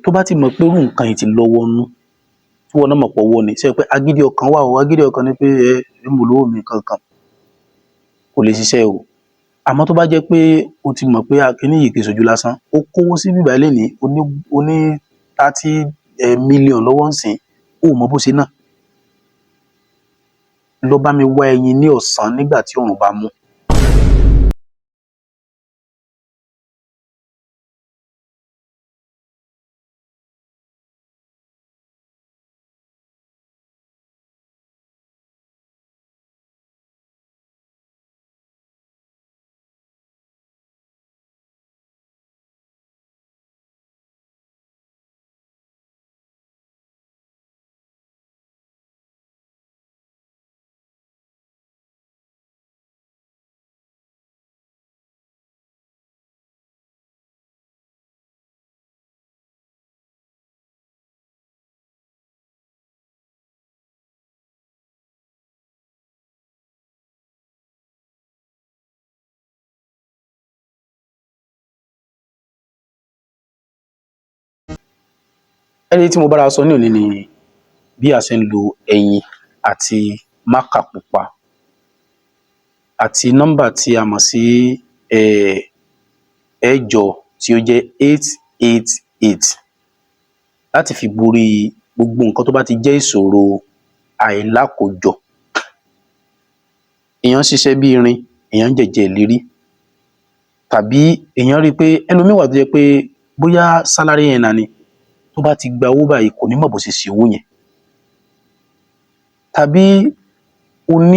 tó bá ti mọ̀ pé irú nǹkan yìí ti lọ́wọ́ nú tí wọ́n náà mọ̀ pọ̀ wọ́ ni ṣe pé agídí ọkàn wà o agídí ọkàn ni pé mo lówó mi kankan kò lè ṣiṣẹ́ o. Àmọ́ tó bá jẹ́ pé o ti mọ̀ pé kíní yìí kì í ṣojú lásán, ó kówó sí bíbá lénìí o ní 30 million lọ́wọ́ ńsìn, o ò mọ bó ṣe náà. Lọ bá mi wá ẹyin ní ọ̀sán nígbà tí òòrùn bá mú. Ẹni tí mo bára sọ ní òní ni bí a ṣe ń lo ẹyin àti mákà pupa àti nọ́mbà tí a mọ̀ sí ẹẹ́jọ tí ó jẹ́ 888 láti fi borí gbogbo nǹkan tó bá ti jẹ́ ìṣòro àìlákojọ. Èèyàn ń ṣiṣẹ́ bí irin, èèyàn ń jẹ̀jẹ̀ ìlérí, tàbí èèyàn rí i pé ẹlòmíì wà tó jẹ́ pé bóyá sálárì yẹn náà ni tó bá ti gba owó báyìí kò ní mọ̀ bó ṣe ṣe owó yẹn. Tàbí ò ń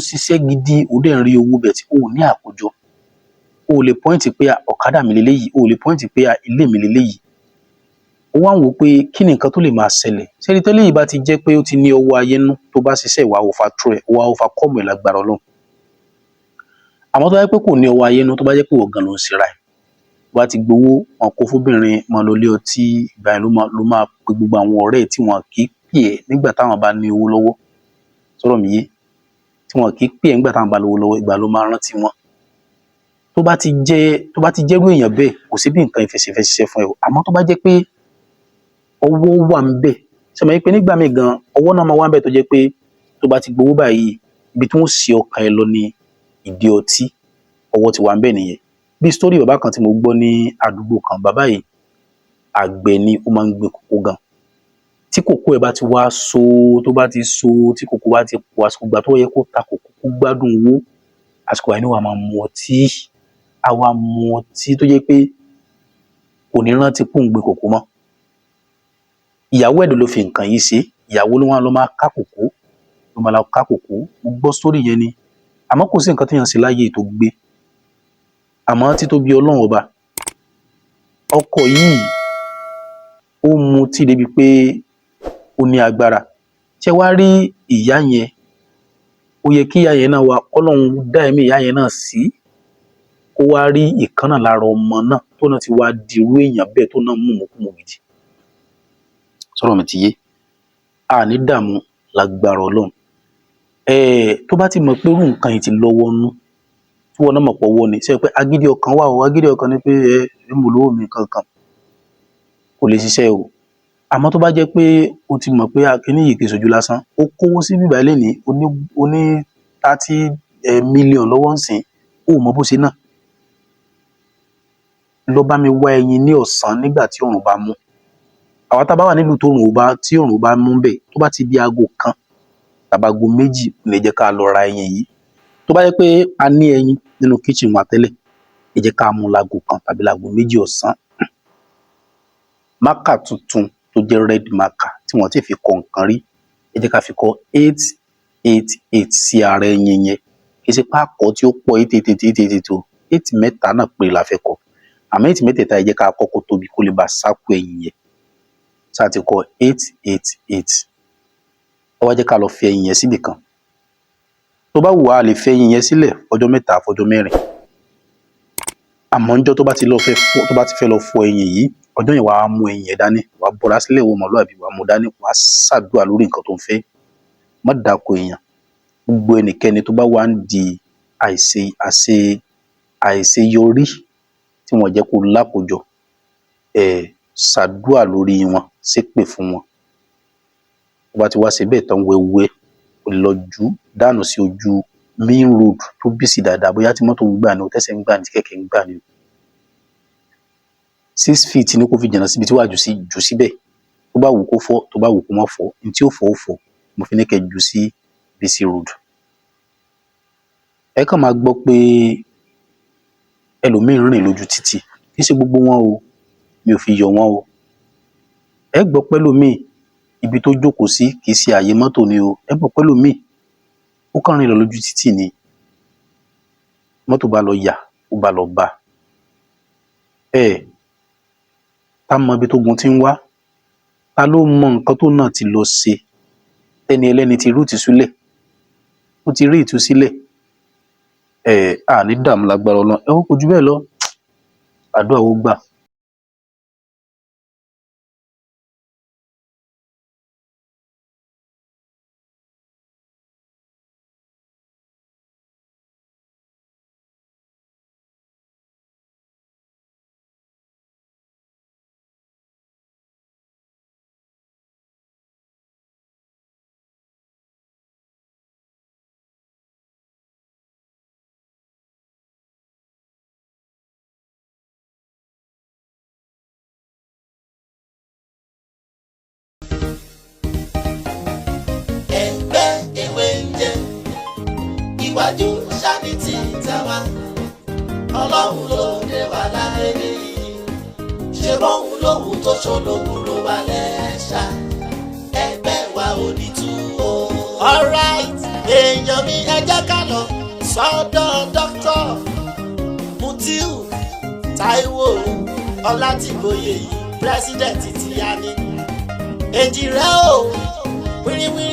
ṣiṣẹ́ gidi, ò dẹ̀ ń rí owó bẹ̀ tí o ò ní àkójọ. O ò lè pọ́ìntì pé ọ̀kadà mi leléyìí, o ò lè pọ́ìntì pé ilé mi leléyìí. Ó wá ń wò ó pé kí ni nǹkan tó lè máa ṣẹlẹ̀? Ṣẹ́rí tẹ́léyìí bá ti jẹ́ pé ó ti ní ọwọ́ ayé nú, tó bá ṣiṣẹ́ wàá overthrow ẹ̀, wàá overcome ẹ̀ lágbára Ọlọ́run. Àmọ́ tó bá jẹ́ pé kò ní ọwọ́ ayé nú, tó bá jẹ́ pé ìwọ gan ló ń ṣera ẹ̀, tó bá ti gbowó, máa kó fóbìnrin, máa lọ ilé ọtí, ìgbà yẹn ló máa pe gbogbo àwọn ọ̀rẹ́ ẹ̀ tí wọn kì í pè ẹ́ nígbà táwọn bá ní owó lọ́wọ́. Sọ̀rọ̀ mi yé? Tí wọn kì í pè ẹ́ nígbà táwọn bá lówó lọ́wọ́, ìgbà ló máa rántí wọn. Tó bá ti jẹ́rú èèyàn bẹ́ẹ̀, kò sí bí nǹkan ìfẹ́ ṣiṣẹ́ fún ẹ o. Àmọ́ tó bá jẹ́ pé ọwọ́ wà ńbẹ̀, ṣé mọ̀ pé nígbà míì gan ọwọ́ náà máa wà ńbẹ̀ tó jẹ́ pé tó bá ti gbowó báyìí, ibi tí wọ́n ṣì ọkàn ẹ lọ ní ìdí ọtí, ọwọ́ ti wà ńbẹ̀ nìyẹn. Bí sítórì bàbá kan tí mo gbọ́ ní àdúgbò kan, bàbá yìí àgbẹ̀ ni, ó máa ń gbin kòkó gan. Tí kòkó ẹ̀ bá ti wá so, tó bá ti so, tí kòkó bá ti pọ̀, àsìkò ìgbà tó yẹ kó ta kòkó kó gbádùn owó, àsìkò yẹn ni wàá máa mu ọtí. A wá mu ọtí tó jẹ́ pé kò ní rántí pé òun gbin kòkó mọ́. Ìyàwó ẹ̀ ló fi nǹkan yìí ṣe, ìyàwó ló wá lọ máa ká kòkó, ló máa lọ ká kòkó. Mo gbọ́ sítórì yẹn ni, àmọ́ kò sí nǹkan téèyàn ṣe láyé tó gbé. Àmọ́ títóbi Ọlọ́run ọba, ọkọ yìí ó mutí débi pé ó ní agbára. Ṣé wá rí ìyá yẹn, ó yẹ kí ìyá yẹn náà wá, Ọlọ́run dá ẹ̀mí ìyá yẹn náà sí, kó wá rí ìkan náà lára ọmọ náà tó náà ti wá di irú èèyàn bẹ́ẹ̀ tó náà mú ìmukúmu gidi. Sọ̀rọ̀ mi ti yé? A ní dààmú lágbára Ọlọ́run. Tó bá ti mọ̀ pé irú nǹkan yìí ti lọ́wọ́ nú tí wọ́n náà mọ̀ pọ̀ wọ́ ni, ṣe pé agídí ọkàn wà o agídí ọkàn ni pé mo lówó mi kankan kò lè ṣiṣẹ́ o. Àmọ́ tó bá jẹ́ pé o ti mọ̀ pé kíní yìí kì í ṣojú lásán, ó kówó sí bíbá lénìí, o ní 30 million lọ́wọ́ ńsìn, o ò mọ bó ṣe náà. Lọ bá mi wá ẹyin ní ọ̀sán nígbà tí òòrùn bá mú. Àwa tá a bá wà nílùú tí òòrùn bá mú bẹ́ẹ̀, tó bá ti di aago 1 tàbí aago 2, lè jẹ́ ká lọ ra ẹyin yìí. Tó bá jẹ́ pé a ní ẹyin nínú kitchen wa tẹ́lẹ̀, ẹ jẹ́ ká mú láago 1 tàbí láago 2 ọ̀sán. Mákà tuntun tó jẹ́ red marker tí wọ́n ti fi kọ nǹkan rí, ẹ jẹ́ ká fi kọ 888 sí ara ẹyin yẹn. Kì í ṣe pákọ̀ tí ó pọ̀ 888 o, 8 mẹ́ta náà péré la fẹ́ kọ. Àmọ́ 8 mẹ́tẹ̀ẹ̀ta ẹ jẹ́ ká kọ́ kó tóbi kó lè bá sákò ẹyin yẹn. Ṣá ti kọ 888. Ó wá jẹ́ ká lọ fi ẹyin yẹn síbì kan. Tó bá wù wá, a lè fi ẹyin yẹn sílẹ̀ fọjọ́ 3 fọjọ́ 4. Àmọ́ ńjọ́ tó bá ti fẹ́ lọ fọ ẹyin yìí, ọjọ́ yẹn wàá mú ẹyin yẹn dání, wàá bọ́ra sílẹ̀ wo ọmọlúwàbí, wàá mú dání, wàá ṣàdúrà lórí nǹkan tó ń fẹ́. Má dàkọ èèyàn. Gbogbo ẹnikẹ́ni tó bá wà ń di àìṣeyọrí tí wọ́n jẹ́ kó lákojọ, ṣàdúà lórí wọn, ṣépè fún wọn. Tó bá ti wá ṣe bẹ́ẹ̀ tán wẹ́wẹ́, o lè lọ jù ú dànù sí ojú main road tó busy dáadáa, bóyá tí mọ́tò ń gbà ni o, tẹ́sẹ̀ ń gbà ni, tí kẹ̀kẹ́ ń gbà ni o. 6 feet ni kó fi jìnnà síbi tí wàá jù síbẹ̀. Tó bá wù kó fọ́, tó bá wù kó má fọ́, ní tí ó fọ́ ó fọ́. Mo fi ní kẹ́ jù sí busy road. Ẹ kàn máa gbọ́ pé ẹlòmíì ń rìn lójú títì, kì í ṣe gbogbo wọn o, mi ò fi yọ wọn o. Ẹ gbọ́ pé ẹlòmíì ibi tó jókòó sí kì í ṣe ààyè mọ́tò ni o. Ẹ gbọ́ pé ẹlòmíì ó kàn rìn lọ lójú títì ni, mọ́tò bá lọ yà, ó bá lọ bá. Ta mọ ibi tógun ti ń wá? Ta ló mọ nǹkan tó náà ti lọ ṣe tẹ́ni ẹlẹ́ni ti rú ìtúsílẹ̀? Ó ti rí ìtúsílẹ̀. Ní dààmú lágbára Ọlọ́run. Ẹ wò kò jù bẹ́ẹ̀ lọ. Àdúrà ó gbà. Iwájú ṣáni tí tàwa, Ọlọ́run ló dé wá láyé yìí. Ṣé bóun lòun tó ṣológun ló wà lẹ́ṣà? Ẹgbẹ́ wa ò ní tú o. Alright, èèyàn mi ẹ jẹ́ ká lọ sọ́dọ̀ Dr. Mutiu Táíwò Ọlátìgbóyè yìí, pírẹ́sídẹ̀ntì ti yá ni. Èjì rẹ̀ o, wíríwírí